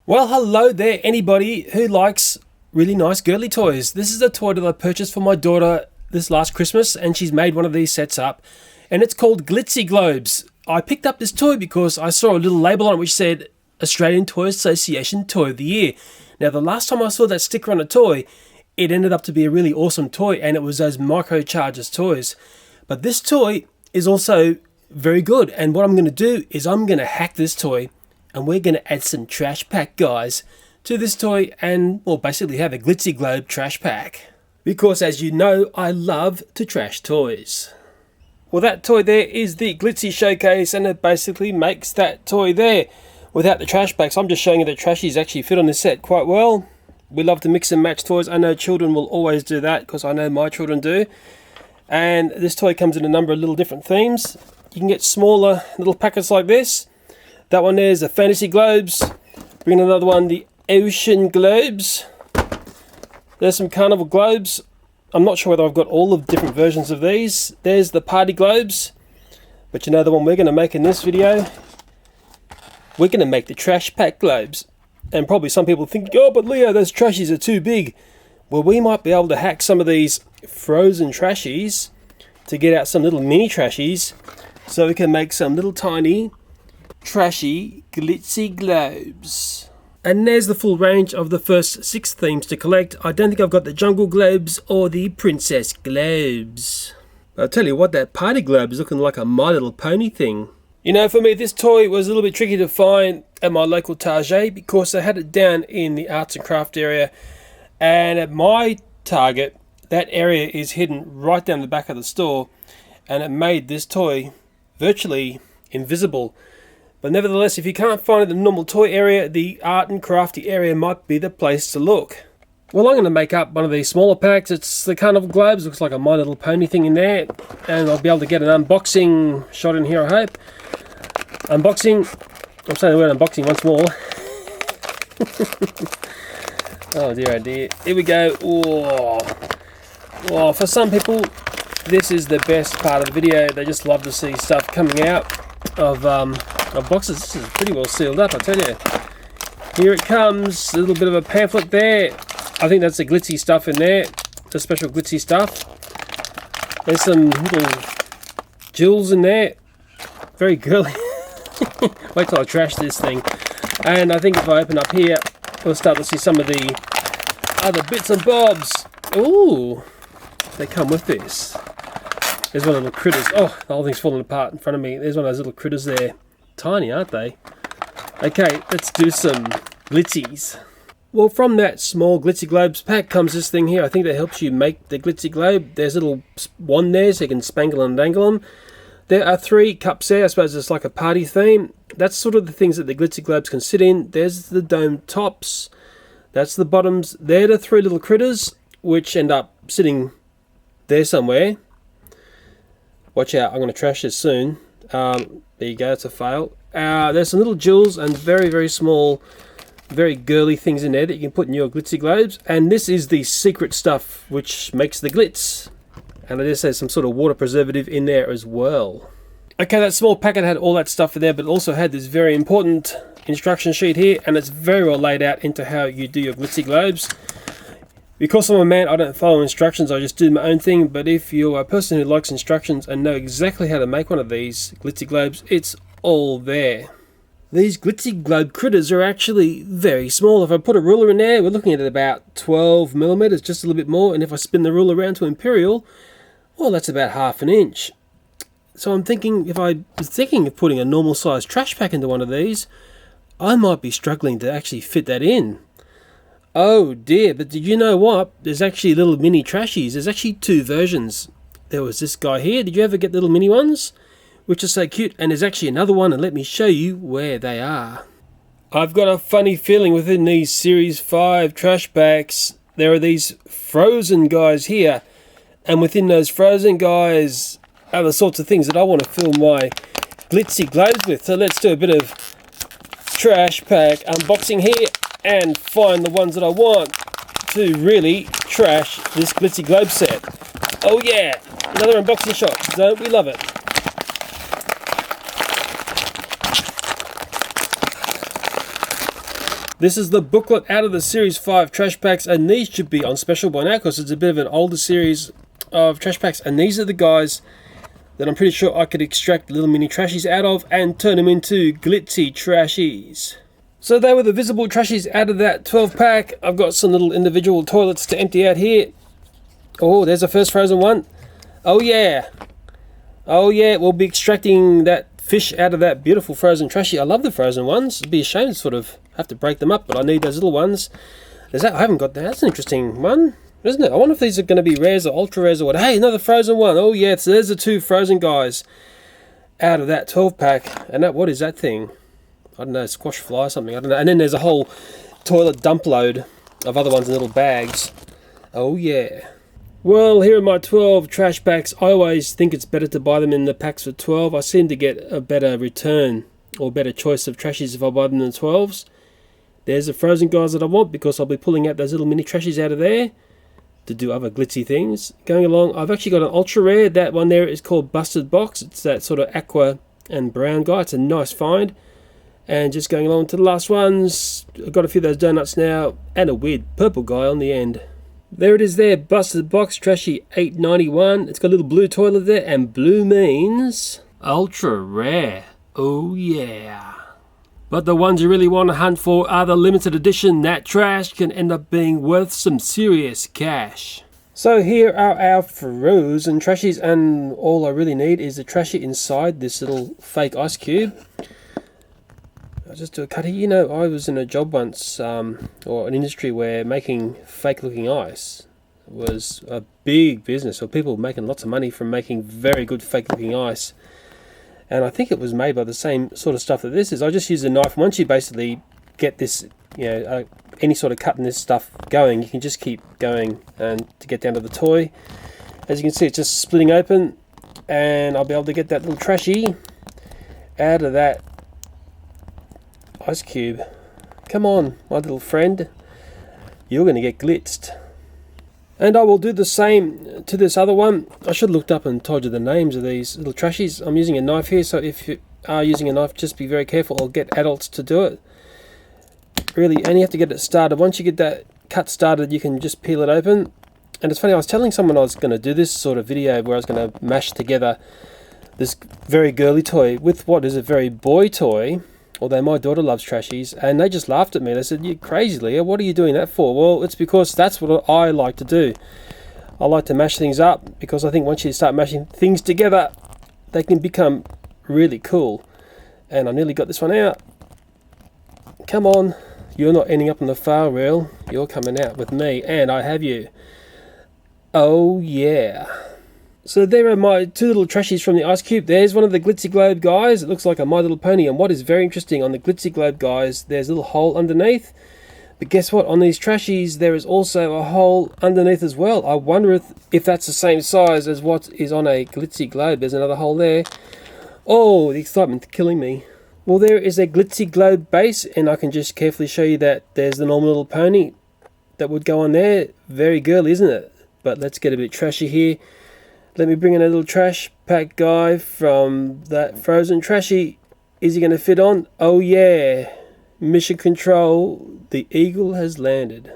Well, hello there, anybody who likes really nice girly toys. This is a toy that I purchased for my daughter this last Christmas, and she's made one of these sets up, and it's called Glitzy Globes. I picked up this toy because I saw a little label on it which said Australian Toy Association Toy of the Year. Now, the last time I saw that sticker on a toy, it ended up to be a really awesome toy, and it was those microchargers toys. But this toy is also very good, and what I'm going to do is I'm going to hack this toy, and we're going to add some trash pack guys to this toy and, well, basically have a Glitzy Globe trash pack. Because as you know, I love to trash toys. Well, that toy there is the Glitzy Showcase, and it basically makes that toy there without the trash packs. I'm just showing you that Trashies actually fit on this set quite well. We love to mix and match toys. I know children will always do that because I know my children do. And this toy comes in a number of little different themes. You can get smaller little packets like this. That one there is the Fantasy Globes. Bring in another one, the Ocean Globes. There's some Carnival Globes. I'm not sure whether I've got all of the different versions of these. There's the Party Globes. But you know the one we're going to make in this video? We're going to make the Trash Pack Globes. And probably some people think, oh, but Leo, those Trashies are too big. Well, we might be able to hack some of these frozen Trashies to get out some little mini Trashies so we can make some little tiny trashy glitzy globes. And there's the full range of the first 6 themes to collect. I don't think I've got the Jungle Globes or the Princess Globes. I'll tell you what, that Party Globe is looking like a My Little Pony thing. You know, for me, this toy was a little bit tricky to find at my local Target because I had it down in the arts and craft area, and at my Target, that area is hidden right down the back of the store, and it made this toy virtually invisible. But nevertheless, if you can't find it in the normal toy area, the art and crafty area might be the place to look. Well, I'm going to make up one of these smaller packs. It's the Carnival Globes. Looks like a My Little Pony thing in there. And I'll be able to get an unboxing shot in here, I hope. Unboxing. I'm saying the word unboxing once more. Oh dear, oh dear. Here we go. Oh. Oh, for some people, this is the best part of the video. They just love to see stuff coming out of boxes. This is pretty well sealed up, I tell you. Here it comes, a little bit of a pamphlet there. I think that's the glitzy stuff in there, the special glitzy stuff. There's some little jewels in there, very girly. Wait till I trash this thing. And I think if I open up here, we'll start to see some of the other bits and bobs. Ooh, they come with this. There's one of the little critters. Oh, the whole thing's falling apart in front of me. There's one of those little critters there. Tiny, aren't they? Okay, let's do some glitzies. Well, from that small Glitzy Globes pack comes this thing here. I think that helps you make the Glitzy Globe. There's a little wand there so you can spangle and dangle them. There are 3 cups there. I suppose it's like a party theme. That's sort of the things that the Glitzy Globes can sit in. There's the dome tops. That's the bottoms. They're the 3 little critters, which end up sitting there somewhere. Watch out, I'm going to trash this soon. There you go, it's a fail. There's some little jewels and very, very small, very girly things in there that you can put in your Glitzy Globes. And this is the secret stuff which makes the glitz. And it just has some sort of water preservative in there as well. Okay, that small packet had all that stuff in there, but it also had this very important instruction sheet here, and it's very well laid out into how you do your Glitzy Globes. Because I'm a man, I don't follow instructions, I just do my own thing. But if you're a person who likes instructions and know exactly how to make one of these Glitzy Globes, it's all there. These Glitzy Globe critters are actually very small. If I put a ruler in there, we're looking at about 12 millimeters, just a little bit more. And if I spin the ruler around to imperial, well, that's about ½ an inch. So I'm thinking, if I was thinking of putting a normal size trash pack into one of these, I might be struggling to actually fit that in. Oh dear, but did you know what? There's actually little mini Trashies. There's actually 2 versions. There was this guy here. Did you ever get little mini ones? Which are so cute. And there's actually another one, and let me show you where they are. I've got a funny feeling within these Series 5 trash packs, there are these frozen guys here. And within those frozen guys are the sorts of things that I want to fill my Glitzy Globes with. So let's do a bit of trash pack unboxing here and find the ones that I want to really trash this Glitzy Globe set. Oh yeah, another unboxing shot. Don't we love it? This is the booklet out of the Series 5 trash packs, and these should be on special by now because it's a bit of an older series of trash packs, and these are the guys that I'm pretty sure I could extract little mini trashies out of and turn them into glitzy trashies. So they were the visible trashies out of that 12 pack. I've got some little individual toilets to empty out here. Oh, there's the first frozen one. Oh yeah. Oh yeah, we'll be extracting that fish out of that beautiful frozen trashie. I love the frozen ones. It'd be a shame to sort of have to break them up, but I need those little ones. There's that. I haven't got that. That's an interesting one, isn't it? I wonder if these are going to be rares or ultra rares or what. Hey, another frozen one. Oh yeah, so there's the two frozen guys out of that 12 pack. And that, what is that thing? I don't know, squash fly or something. I don't know. And then there's a whole toilet dump load of other ones in little bags. Oh yeah. Well, here are my 12 trash packs. I always think it's better to buy them in the packs for 12. I seem to get a better return or better choice of trashies if I buy them in the 12s. There's the frozen guys that I want because I'll be pulling out those little mini trashies out of there to do other glitzy things. Going along, I've actually got an ultra rare. That one there is called Busted Box. It's that sort of aqua and brown guy. It's a nice find. And just going along to the last ones, I've got a few of those donuts now and a weird purple guy on the end. There it is there, Busted Box Trashie 891. It's got a little blue toilet there, and blue means ultra rare. Oh yeah. But the ones you really want to hunt for are the limited edition. That trash can end up being worth some serious cash. So here are our frozen trashies, and all I really need is the trashie inside this little fake ice cube. I'll just do a cut here. You know, I was in a job once, or an industry where making fake looking ice was a big business, or people making lots of money from making very good fake looking ice. And I think it was made by the same sort of stuff that this is. I just use a knife. Once you basically get this, you know, any sort of cutting this stuff going, you can just keep going and to get down to the toy. As you can see, it's just splitting open, and I'll be able to get that little trashie out of that ice cube. Come on, my little friend, you're going to get glitzed. And I will do the same to this other one. I should have looked up and told you the names of these little trashies. I'm using a knife here, so if you are using a knife, just be very careful or get adults to do it. Really, only have to get it started. Once you get that cut started, you can just peel it open. And it's funny, I was telling someone I was going to do this sort of video where I was going to mash together this very girly toy with what is a very boy toy. Although my daughter loves trashies, and they just laughed at me. They said, "You're crazy, Leah. What are you doing that for?" Well, it's because that's what I like to do. I like to mash things up because I think once you start mashing things together, they can become really cool. And I nearly got this one out. Come on. You're not ending up on the file reel. You're coming out with me, and I have you. Oh, yeah. So there are my two little trashies from the ice cube. There's one of the Glitzy Globe guys. It looks like a My Little Pony. And what is very interesting on the Glitzy Globe guys, there's a little hole underneath. But guess what? On these trashies, there is also a hole underneath as well. I wonder if that's the same size as what is on a Glitzy Globe. There's another hole there. Oh, the excitement's killing me. Well, there is a Glitzy Globe base, and I can just carefully show you that there's the normal little pony that would go on there. Very girly, isn't it? But let's get a bit trashy here. Let me bring in a little trash pack guy from that frozen trashie. Is he going to fit on? Oh yeah. Mission control. The eagle has landed.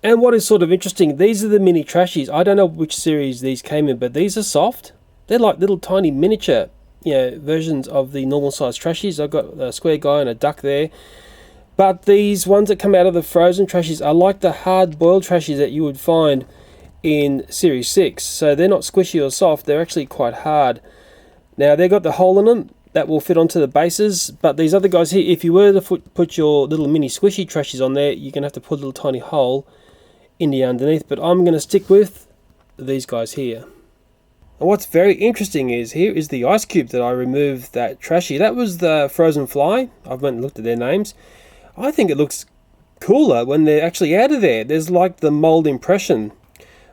And what is sort of interesting, these are the mini trashies. I don't know which series these came in, but these are soft. They're like little tiny miniature, you know, versions of the normal size trashies. I've got a square guy and a duck there. But these ones that come out of the frozen trashies are like the hard boiled trashies that you would find in Series 6, so they're not squishy or soft, they're actually quite hard. Now they've got the hole in them that will fit onto the bases, but these other guys here, if you were to put your little mini squishy trashies on there, you're going to have to put a little tiny hole in the underneath, but I'm going to stick with these guys here. And what's very interesting is, here is the ice cube that I removed that trashie. That was the Frozen Fly. I've went and looked at their names. I think it looks cooler when they're actually out of there. There's like the mold impression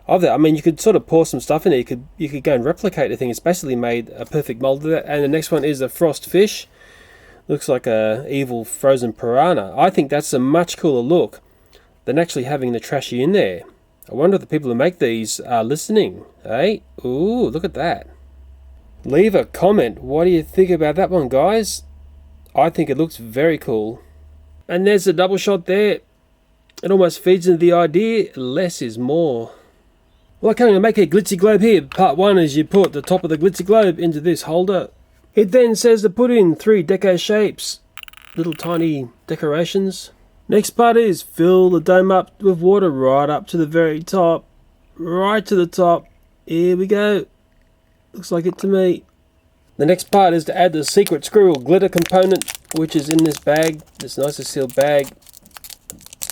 of that. I mean, you could sort of pour some stuff in it. You could go and replicate the thing. It's basically made a perfect mold of that. And the next one is a frost fish. Looks like a evil frozen piranha. I think that's a much cooler look than actually having the trashie in there. I wonder if the people who make these are listening. Hey, ooh, look at that. Leave a comment. What do you think about that one, guys? I think it looks very cool. And there's a double shot there. It almost feeds into the idea, less is more. Well, I'm going to make a glitzy globe here. Part 1 is you put the top of the glitzy globe into this holder. It then says to put in 3 deco shapes, little tiny decorations. Next part is fill the dome up with water right up to the very top. Right to the top. Here we go. Looks like it to me. The next part is to add the secret squirrel glitter component, which is in this bag, this nicely sealed bag.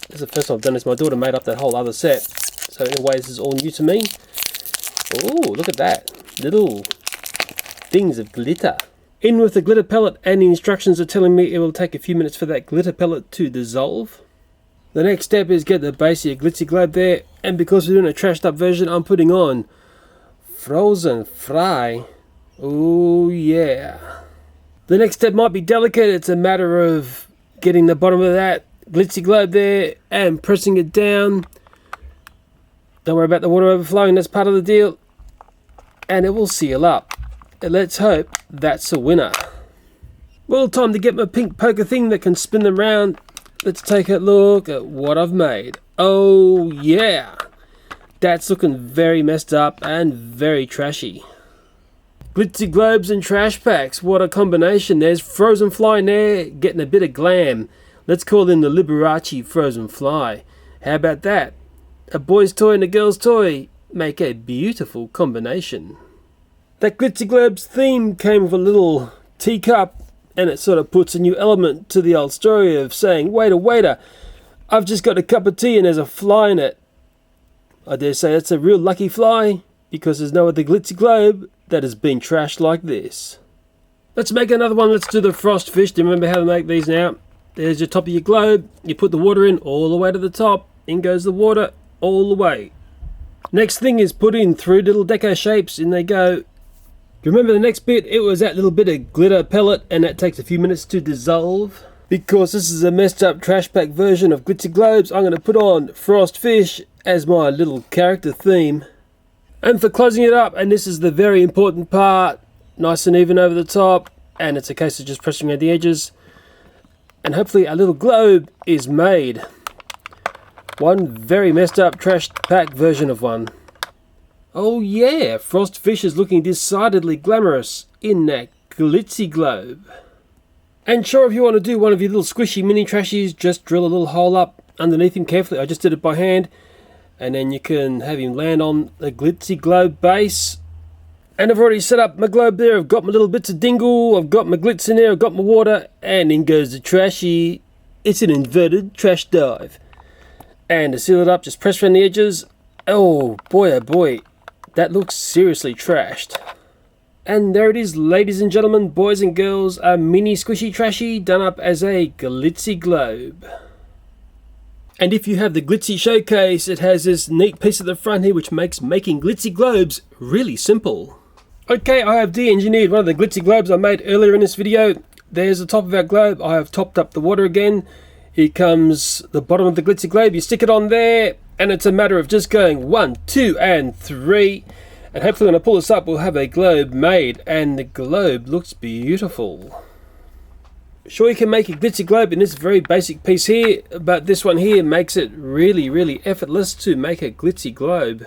This is the first time I've done this. My daughter made up that whole other set. So in a way, this is all new to me. Oh, look at that. Little things of glitter. In with the glitter pellet, and the instructions are telling me it will take a few minutes for that glitter pellet to dissolve. The next step is get the base of your glitzy globe there, and because we're doing a trashed up version, I'm putting on frozen fry. Oh yeah. The next step might be delicate. It's a matter of getting the bottom of that glitzy globe there and pressing it down. Don't worry about the water overflowing, that's part of the deal. And it will seal up. Let's hope that's a winner. Well, time to get my pink poker thing that can spin them round. Let's take a look at what I've made. Oh yeah. That's looking very messed up and very trashy. Glitzy globes and trash packs, what a combination. There's frozen fly in there, getting a bit of glam. Let's call him the Liberace frozen fly. How about that? A boy's toy and a girl's toy make a beautiful combination. That Glitzy Globes theme came with a little teacup, and it sort of puts a new element to the old story of saying, waiter, waiter, I've just got a cup of tea and there's a fly in it. I dare say that's a real lucky fly, because there's no other Glitzy Globe that has been trashed like this. Let's make another one. Let's do the frost fish. Do you remember how to make these now? There's your top of your globe. You put the water in all the way to the top. In goes the water all the way. Next thing is put in 3 little deco shapes. In they go. Do you remember the next bit? It was that little bit of glitter pellet, and that takes a few minutes to dissolve. Because this is a messed up trash pack version of Glitzy Globes, I'm going to put on frost fish as my little character theme. And for closing it up, and this is the very important part, nice and even over the top, and it's a case of just pressing around the edges, and hopefully a little globe is made. One very messed up trash pack version of one. Oh yeah, frost fish is looking decidedly glamorous in that glitzy globe. And sure, if you want to do one of your little squishy mini trashies, just drill a little hole up underneath him carefully. I just did it by hand. And then you can have him land on the glitzy globe base. And I've already set up my globe there. I've got my little bits of dingle. I've got my glitz in there. I've got my water. And in goes the trashy. It's an inverted trash dive. And to seal it up, just press around the edges. Oh boy. That looks seriously trashed. And there it is, ladies and gentlemen, boys and girls. A mini squishy trashy done up as a glitzy globe. And if you have the Glitzy Showcase, it has this neat piece at the front here which makes making glitzy globes really simple. Okay, I have de-engineered one of the glitzy globes I made earlier in this video. There's the top of our globe. I have topped up the water again. Here comes the bottom of the glitzy globe. You stick it on there, and it's a matter of just going 1, 2, and 3. And hopefully when I pull this up, we'll have a globe made, and the globe looks beautiful. Sure, you can make a glitzy globe in this very basic piece here, but this one here makes it really effortless to make a glitzy globe.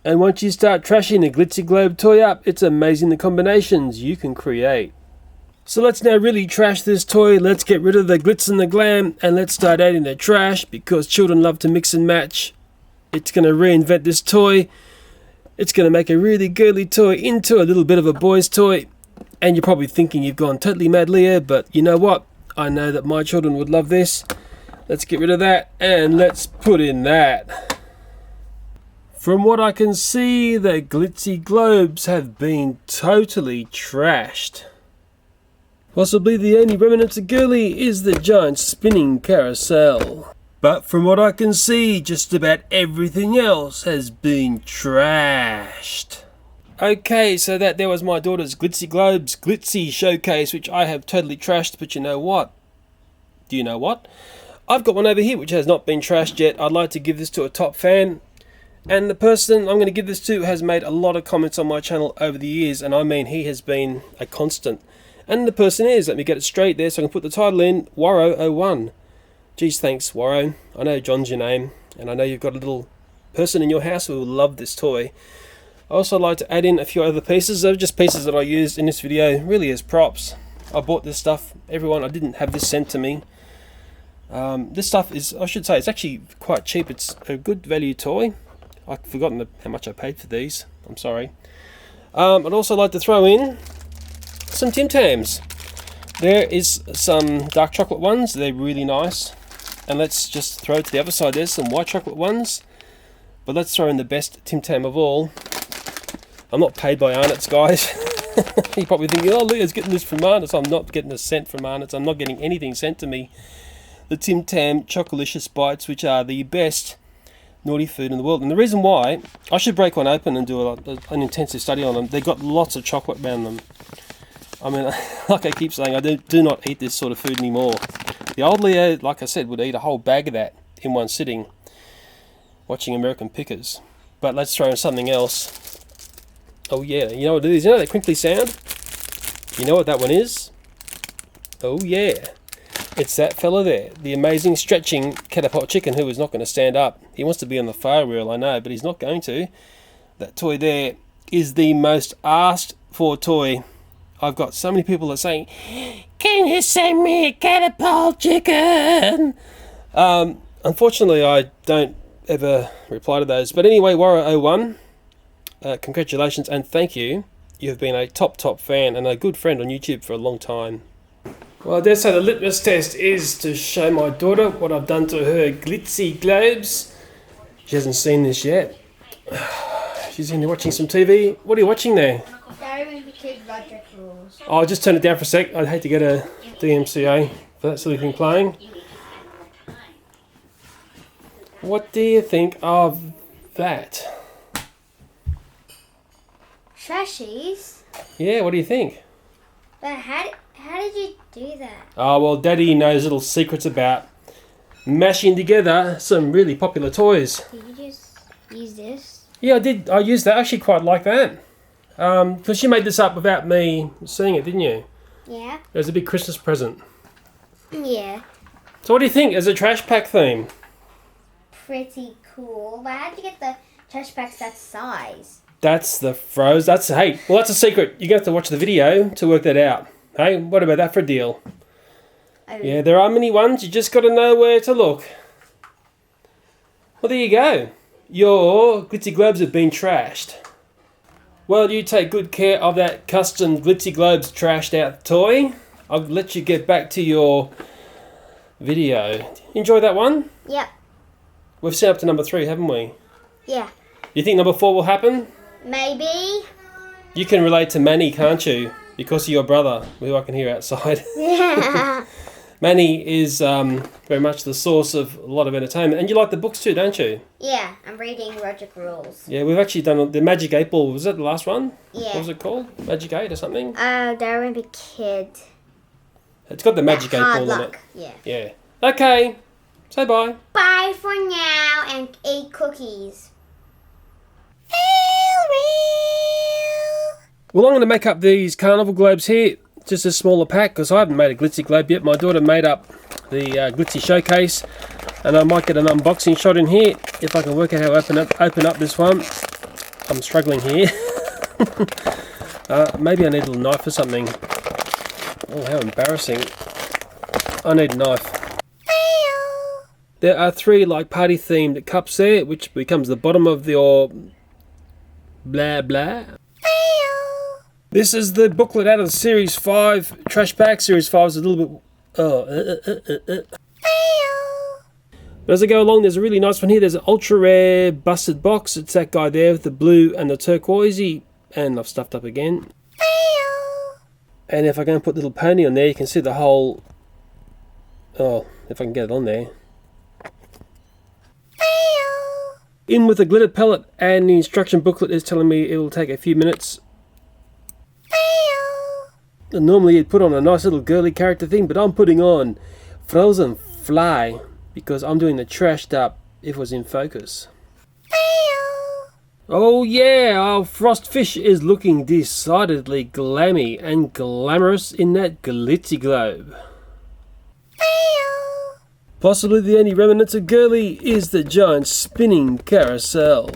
And once you start trashing the glitzy globe toy up, it's amazing the combinations you can create. So let's now really trash this toy. Let's get rid of the glitz and the glam, and let's start adding the trash, because children love to mix and match. It's going to reinvent this toy. It's going to make a really girly toy into a little bit of a boy's toy. And you're probably thinking you've gone totally mad, Leah, but you know what? I know that my children would love this. Let's get rid of that, and let's put in that. From what I can see, the glitzy globes have been totally trashed. Possibly the only remnants of girly is the giant spinning carousel. But from what I can see, just about everything else has been trashed. Okay, so there was my daughter's Glitzi Globes Glitzi Showcase, which I have totally trashed, but you know what? Do you know what? I've got one over here which has not been trashed yet. I'd like to give this to a top fan. And the person I'm going to give this to has made a lot of comments on my channel over the years, and I mean he has been a constant. And the person is, let me get it straight there so I can put the title in, Warro01. Geez, thanks, Warro. I know John's your name, and I know you've got a little person in your house who will love this toy. I also like to add in a few other pieces. They're just pieces that I used in this video, really as props. I bought this stuff, everyone. I didn't have this sent to me. This stuff is, I should say, it's actually quite cheap. It's a good value toy. I've forgotten how much I paid for these. I'm sorry. I'd also like to throw in some Tim Tams. There is some dark chocolate ones. They're really nice. And let's just throw to the other side. There's some white chocolate ones. But let's throw in the best Tim Tam of all. I'm not paid by Arnott's, guys. You're probably thinking, oh, Leah's getting this from Arnott's. I'm not getting a cent from Arnott's. I'm not getting anything sent to me. The Tim Tam Chocolicious Bites, which are the best naughty food in the world. And the reason why, I should break one open and do an intensive study on them. They've got lots of chocolate around them. I mean, like I keep saying, I do not eat this sort of food anymore. The old Leo, like I said, would eat a whole bag of that in one sitting, watching American Pickers. But let's throw in something else. Oh yeah, you know what it is? You know that crinkly sound? You know what that one is? Oh yeah. It's that fella there, the amazing stretching catapult chicken who is not going to stand up. He wants to be on the fire wheel, I know, but he's not going to. That toy there is the most asked for toy. I've got so many people that are saying, can you send me a catapult chicken? Unfortunately, I don't ever reply to those. But anyway, Warro01, congratulations and thank you. You have been a top fan and a good friend on YouTube for a long time. Well, I dare say the litmus test is to show my daughter what I've done to her Glitzy Globes. She hasn't seen this yet. She's in there watching some TV. What are you watching there? Oh, I'll just turn it down for a sec. I'd hate to get a DMCA for that silly thing playing. What do you think of that? Trashies? Yeah, what do you think? But how did you do that? Oh, well, Daddy knows little secrets about mashing together some really popular toys. Did you just use this? Yeah, I did. I used that. I actually quite like that. Because you made this up without me seeing it, didn't you? Yeah. It was a big Christmas present. Yeah. So what do you think as a trash pack theme? Pretty cool. But how'd you get the trash packs that size? That's the froze. Hey, well, that's a secret. You're going to have to watch the video to work that out. Hey, what about that for a deal? Yeah, there are many ones. You just got to know where to look. Well, there you go. Your Glitzy Globes have been trashed. Well, you take good care of that custom Glitzy Globes trashed out toy. I'll let you get back to your video. Enjoy that one? Yep. We've set up to number 3, haven't we? Yeah. You think number 4 will happen? Maybe. You can relate to Manny, can't you? Because of your brother, who I can hear outside. Yeah. Manny is very much the source of a lot of entertainment. And you like the books too, don't you? Yeah, I'm reading Logic Rules. Yeah, we've actually done the Magic 8 Ball. Was that the last one? Yeah. What was it called? Magic 8 or something? The Olympic Kid. It's got the Magic 8 Ball in it. Yeah. Yeah. Okay. Say bye. Bye for now and eat cookies. Well, I'm going to make up these Carnival globes here. Just a smaller pack because I haven't made a Glitzy globe yet. My daughter made up the Glitzy Showcase, and I might get an unboxing shot in here if I can work out how to open up this one. I'm struggling here. Maybe I need a little knife or something. Oh, how embarrassing! I need a knife. There are 3 like party themed cups there, which becomes the bottom of your blah blah. This is the booklet out of the Series 5 trash pack. Series 5 is a little bit... But as I go along, there's a really nice one here. There's an ultra rare busted box. It's that guy there with the blue and the turquoisey. And I've stuffed up again. And if I go and put the little pony on there, you can see the whole... Oh, if I can get it on there. In with a glitter pellet, and the instruction booklet is telling me it will take a few minutes. And normally you'd put on a nice little girly character thing, but I'm putting on Frozen Fly because I'm doing the trashed up if it was in focus. Oh yeah, our frost fish is looking decidedly glammy and glamorous in that glitzy globe. Possibly the only remnants of Girly is the giant spinning carousel.